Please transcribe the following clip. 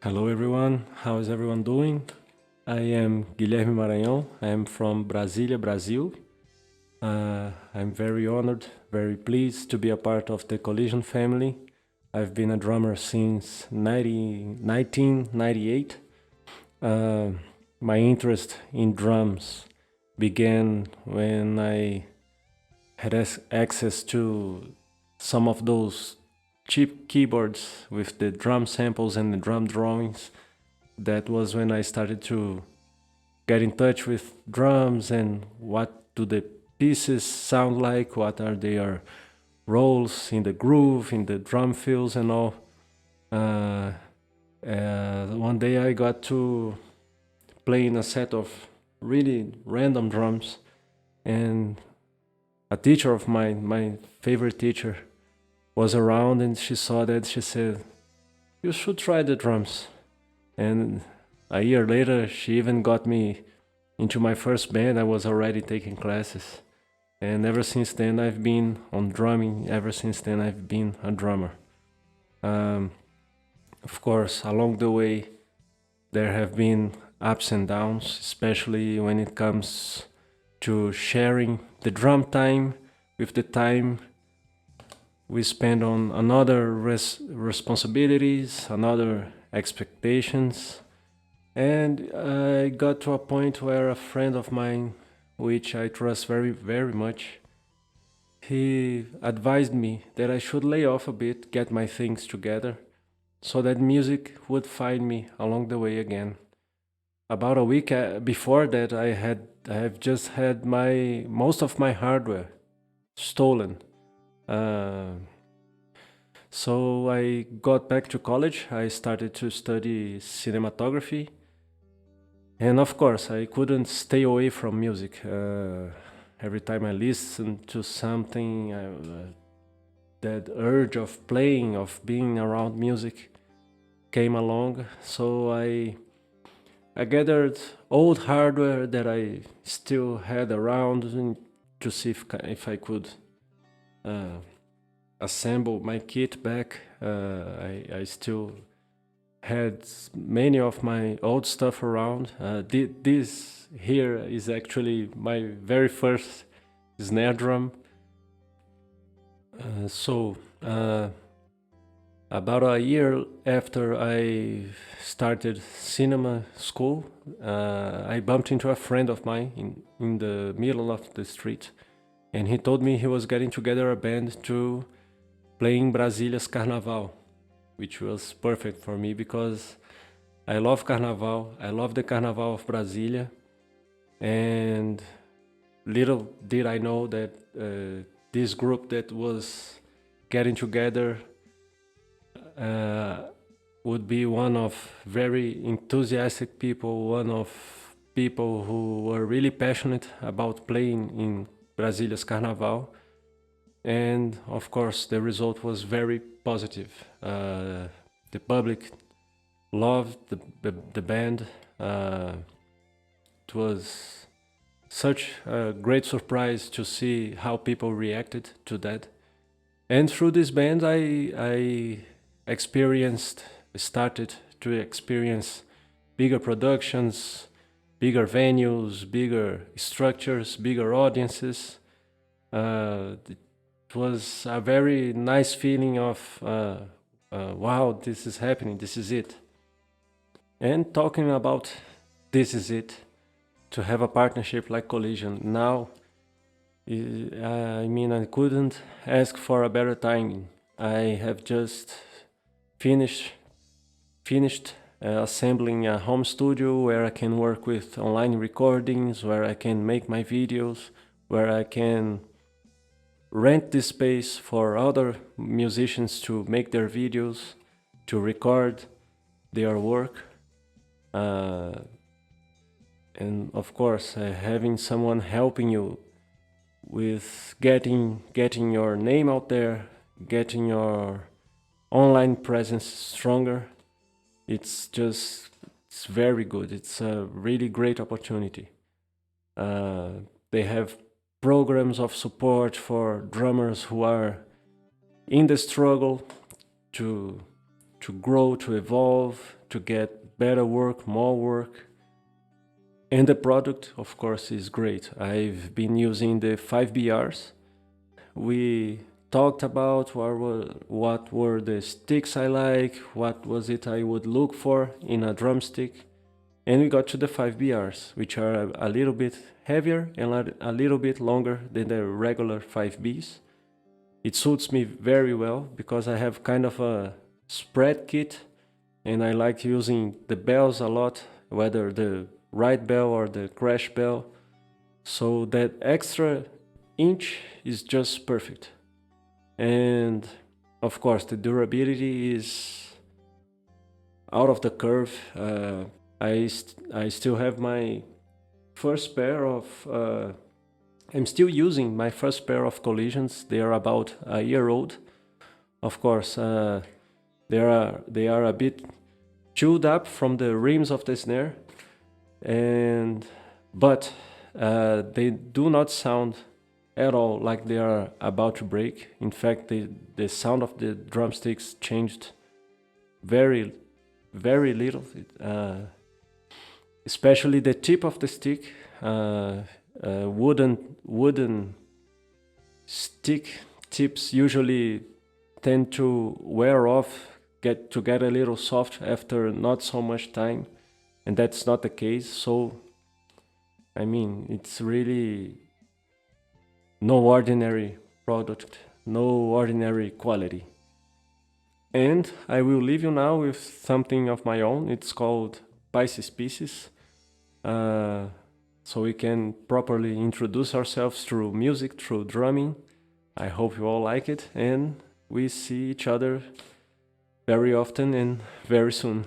Hello everyone, how is everyone doing? I am Guilherme Maranhao. I am from Brasília, Brazil. I'm very honored, very pleased to be a part of the Collision family. I've been a drummer since 1998. Uh, my interest in drums began when I had access to some of those cheap keyboards with the drum samples and the drum drawings. That was when I started to get in touch with drums and what do the pieces sound like, what are their roles in the groove, in the drum fills and all. Uh, One day I got to play in a set of really random drums, and a teacher of mine, my favorite teacher, was around and she saw that. She said, "You should try the drums." And a year later, she even got me into my first band. I was already taking classes. And ever since then, I've been on drumming. Ever since then, I've been a drummer. Um, of course, along the way, there have been ups and downs, especially when it comes to sharing the drum time with the time we spend on another responsibilities, another expectations. And I got to a point where a friend of mine, which I trust very, very much, he advised me that I should lay off a bit, get my things together, so that music would find me along the way again. About a week before that, I have just had my most of my hardware stolen. Uh, so I got back to college. I started to study cinematography. And of course, I couldn't stay away from music. Every time I listened to something, that urge of playing, of being around music came along. So I gathered old hardware that I still had around to see if I could uh, assemble my kit back. I still had many of my old stuff around. This here is actually my very first snare drum. So, about a year after I started cinema school, I bumped into a friend of mine in the middle of the street, and he told me he was getting together a band to play in Brasília's Carnaval, which was perfect for me because I love Carnaval. I love the Carnaval of Brasília, and little did I know that this group that was getting together uh, would be one of very enthusiastic people, one of people who were really passionate about playing in Brasília's Carnaval. And of course, the result was very positive. The public loved the band. It was such a great surprise to see how people reacted to that. And through this band, I started to experience bigger productions, bigger venues, bigger structures, bigger audiences. It was a very nice feeling of, wow, this is happening, this is it. And talking about this is it, to have a partnership like Collision now, I mean, I couldn't ask for a better timing. I have just finished finished assembling a home studio where I can work with online recordings, where I can make my videos, where I can rent this space for other musicians to make their videos, to record their work. Uh, and of course, having someone helping you with getting your name out there, getting your online presence stronger. It's very good. It's a really great opportunity. They have programs of support for drummers who are in the struggle to grow, to evolve, to get better work, more work. And the product, of course, is great. I've been using the 5BRs. We talked about what were the sticks I like, what was it I would look for in a drumstick. And we got to the 5BRs, which are a little bit heavier and a little bit longer than the regular 5Bs. It suits me very well because I have kind of a spread kit and I like using the bells a lot, whether the ride bell or the crash bell. So that extra inch is just perfect. And of course, the durability is out of the curve. I still have my first pair of... I'm still using my first pair of Collisions. They are about a year old. Of course, they are a bit chewed up from the rims of the snare, but they do not sound at all like they are about to break. In fact, the sound of the drumsticks changed very, very little. Especially the tip of the stick. Wooden stick tips usually tend to wear off, get a little soft after not so much time, and that's not the case. So I mean, it's really no ordinary product, no ordinary quality. And I will leave you now with something of my own. It's called Pisces Pieces. So we can properly introduce ourselves through music, through drumming. I hope you all like it, and we see each other very often and very soon.